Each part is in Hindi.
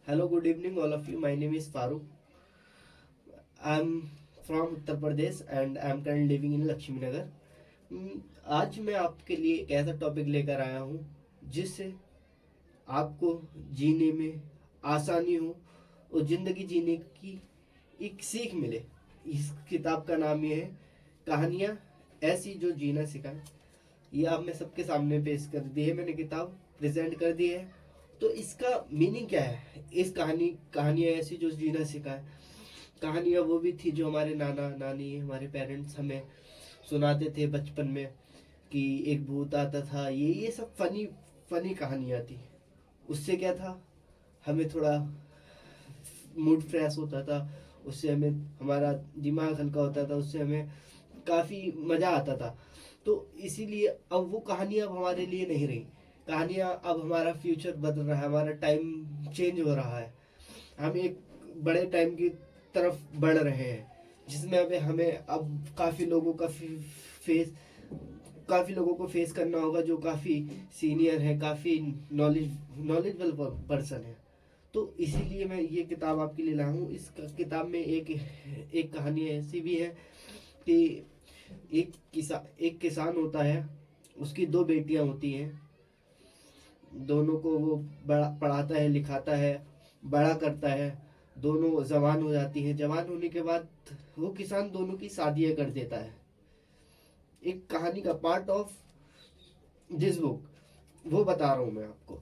Hello, good evening, all of you. My name is Farooq. I'm from Uttar Pradesh and I'm currently living in Lakshmi नगर. आज मैं आपके लिए एक ऐसा टॉपिक लेकर आया हूँ जिससे आपको जीने में आसानी हो और ज़िंदगी जीने की एक सीख मिले. इस किताब का नाम ये है, कहानियाँ ऐसी जो जीना सिखाए. ये आप मैं सबके सामने पेश कर दी है, मैंने किताब प्रेजेंट कर दी है. तो इसका मीनिंग क्या है? इस कहानियाँ ऐसी जो जीना सिखाए. कहानियाँ वो भी थी जो हमारे नाना नानी हमारे पेरेंट्स हमें सुनाते थे बचपन में, कि एक भूत आता था. ये सब फनी फनी कहानियाँ थी. उससे क्या था, हमें थोड़ा मूड फ्रेश होता था, उससे हमें हमारा दिमाग हल्का होता था, उससे हमें काफ़ी मज़ा आता था. तो इसीलिए अब वो कहानियाँ अब हमारे लिए नहीं रही. कहानियाँ अब हमारा फ्यूचर बदल रहा है, हमारा टाइम चेंज हो रहा है. हम एक बड़े टाइम की तरफ बढ़ रहे हैं जिसमें अब हमें अब काफ़ी लोगों को फेस करना होगा जो काफ़ी सीनियर है, काफ़ी नॉलेजबल पर्सन है. तो इसीलिए मैं ये किताब आपके लिए लाया हूँ. इस किताब में एक एक कहानी ऐसी भी है कि एक किसान होता है, उसकी दो बेटियां होती हैं. दोनों को वो बड़ा पढ़ाता है, लिखाता है, बड़ा करता है. दोनों जवान हो जाती हैं. जवान होने के बाद वो किसान दोनों की शादियां कर देता है. एक कहानी का पार्ट ऑफ दिस बुक वो बता रहा हूँ मैं आपको.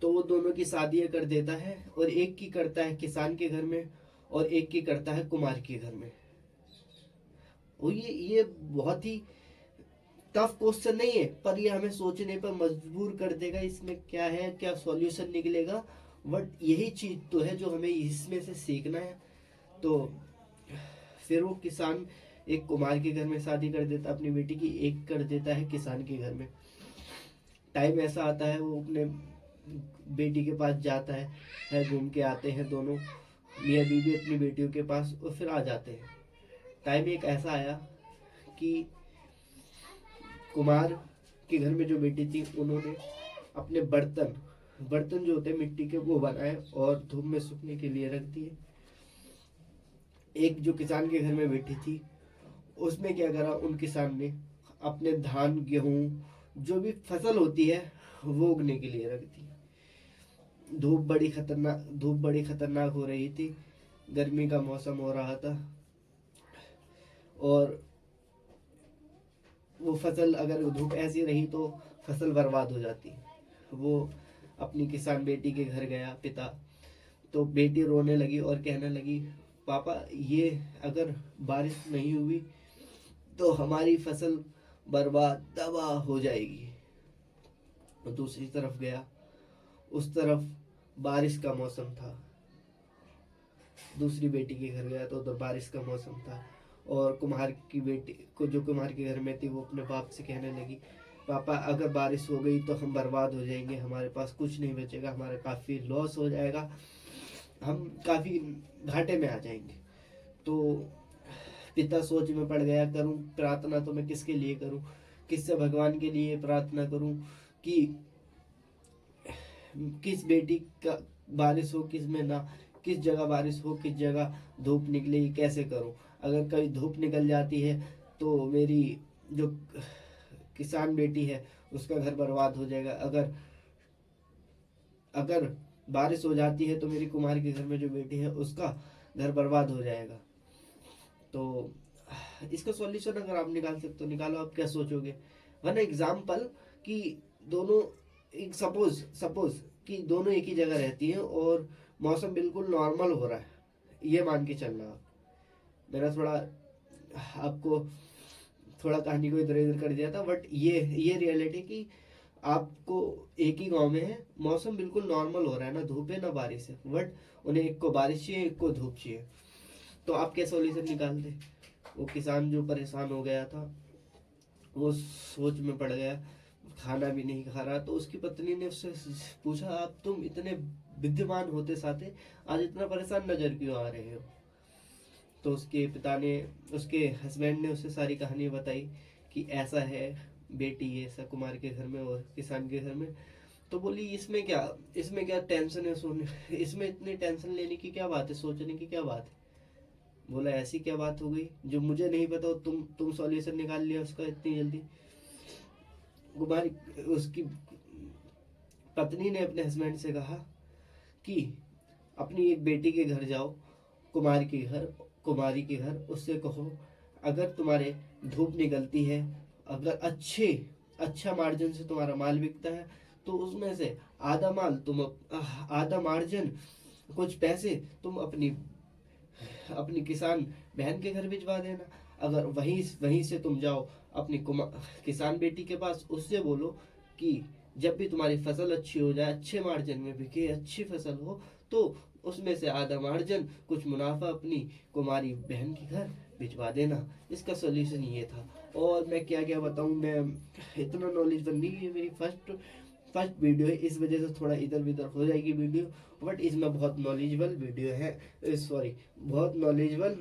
तो वो दोनों की शादियां कर देता है और एक की करता है किसान के घर में और एक की करता है कुमार के घर में. वो ये बहुत ही टफ क्वेश्चन नहीं है, पर ये हमें सोचने पर मजबूर कर देगा. इसमें क्या है, क्या सॉल्यूशन निकलेगा, बट यही चीज तो है जो हमें इसमें से सीखना है. तो फिर वो किसान एक कुमार के घर में शादी कर देता अपनी बेटी की, एक कर देता है किसान के घर में. टाइम ऐसा आता है वो अपने बेटी के पास जाता है घूम के आते हैं दोनों मियाँ बीवी अपनी बेटियों के पास और फिर आ जाते हैं. टाइम एक ऐसा आया कि कुमार के घर में जो बेटी थी उन्होंने अपने बर्तन बर्तन जो होते हैं मिट्टी के वो बनाए और धूप में सूखने के लिए रख दिए. एक जो किसान के घर में बेटी थी उसमें क्या करा, उन किसान ने अपने धान गेहूं जो भी फसल होती है वो उगने के लिए रख दी. धूप बड़ी खतरनाक हो रही थी, गर्मी का मौसम हो रहा था. और वो फसल अगर धूप ऐसी रही तो फसल बर्बाद हो जाती. वो अपनी किसान बेटी के घर गया पिता. तो बेटी रोने लगी और कहने लगी, पापा ये अगर बारिश नहीं हुई तो हमारी फसल बर्बाद तबाह हो जाएगी. और दूसरी तरफ गया, उस तरफ बारिश का मौसम था. दूसरी बेटी के घर गया तो उधर बारिश का मौसम था. और कुम्हार की बेटी को जो कुम्हार के घर में थी वो अपने बाप से कहने लगी, पापा अगर बारिश हो गई तो हम बर्बाद हो जाएंगे, हमारे पास कुछ नहीं बचेगा, हमारा काफ़ी लॉस हो जाएगा, हम काफ़ी घाटे में आ जाएंगे. तो पिता सोच में पड़ गया, करूं प्रार्थना तो मैं किसके लिए करूं, किससे भगवान के लिए प्रार्थना करूं कि किस बेटी का बारिश हो किस में ना, किस जगह बारिश हो किस जगह धूप निकले, ये कैसे करूं. अगर कभी धूप निकल जाती है तो मेरी जो किसान बेटी है उसका घर बर्बाद हो जाएगा. अगर अगर बारिश हो जाती है तो मेरी कुमार के घर में जो बेटी है उसका घर बर्बाद हो जाएगा. तो इसका सॉल्यूशन अगर आप निकाल सकते हो निकालो. आप क्या सोचोगे? वन एग्जाम्पल कि दोनों एक सपोज सपोज कि दोनों एक ही जगह रहती हैं और मौसम बिल्कुल नॉर्मल हो रहा है, ये मान के चलना आप. मैंने थोड़ा आपको थोड़ा कहानी को इधर उधर कर दिया था, बट ये रियलिटी कि आपको एक ही गांव में है, मौसम बिल्कुल नॉर्मल हो रहा है, ना धूप है ना बारिश है, बट उन्हें एक को बारिश चाहिए एक को धूप चाहिए. तो आप क्या सॉल्यूशन निकालते? वो किसान जो परेशान हो गया था वो सोच में पड़ गया, खाना भी नहीं खा रहा. तो उसकी पत्नी ने उससे पूछा, आप तुम इतने विद्यमान होते साथे आज इतना परेशान नजर क्यों आ रहे हो? तो उसके पिता ने उसके हस्बैंड ने उसे सारी कहानी बताई कि ऐसा है बेटी है ऐसा कुमार के घर में और किसान के घर में. तो बोली इसमें क्या टेंशन है, सोने इसमें इतनी टेंशन लेने की क्या बात है, सोचने की क्या बात है। बोला ऐसी क्या बात हो गई जो मुझे नहीं पता, तुम सॉल्यूशन निकाल लिया उसका इतनी जल्दी। कुमारी उसकी पत्नी ने अपने हस्बैंड से कहा कि अपनी एक बेटी के घर जाओ, कुमारी के घर, उससे कहो अगर तुम्हारे धूप निकलती है, अगर अच्छा मार्जिन से तुम्हारा माल बिकता है, तो उसमें से आधा मार्जिन, कुछ पैसे तुम अपनी किसान बहन के घर भिजवा देना। अगर वहीं से तुम जाओ अपनी किसान बेटी के पास, उससे बोलो कि जब भी तुम्हारी फसल अच्छी हो जाए, अच्छे मार्जिन में बिके, अच्छी फसल हो, तो उसमें से आधा मार्जिन, कुछ मुनाफा अपनी कुमारी बहन के घर भिजवा देना। इसका सॉल्यूशन ये था। और मैं क्या क्या बताऊं, मैं इतना नॉलेज नहीं है, मेरी फर्स्ट वीडियो है, इस वजह से थोड़ा इधर उधर हो जाएगी वीडियो, बट इसमें बहुत नॉलेजेबल वीडियो है, सॉरी बहुत नॉलेजेबल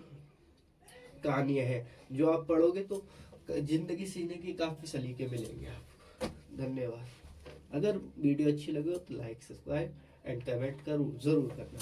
कहानियां हैं, जो आप पढ़ोगे तो जिंदगी सीने के काफी सलीके मिलेंगे आपको। धन्यवाद। अगर वीडियो अच्छी लगे तो लाइक, सब्सक्राइब एंड कमेंट जरूर करना।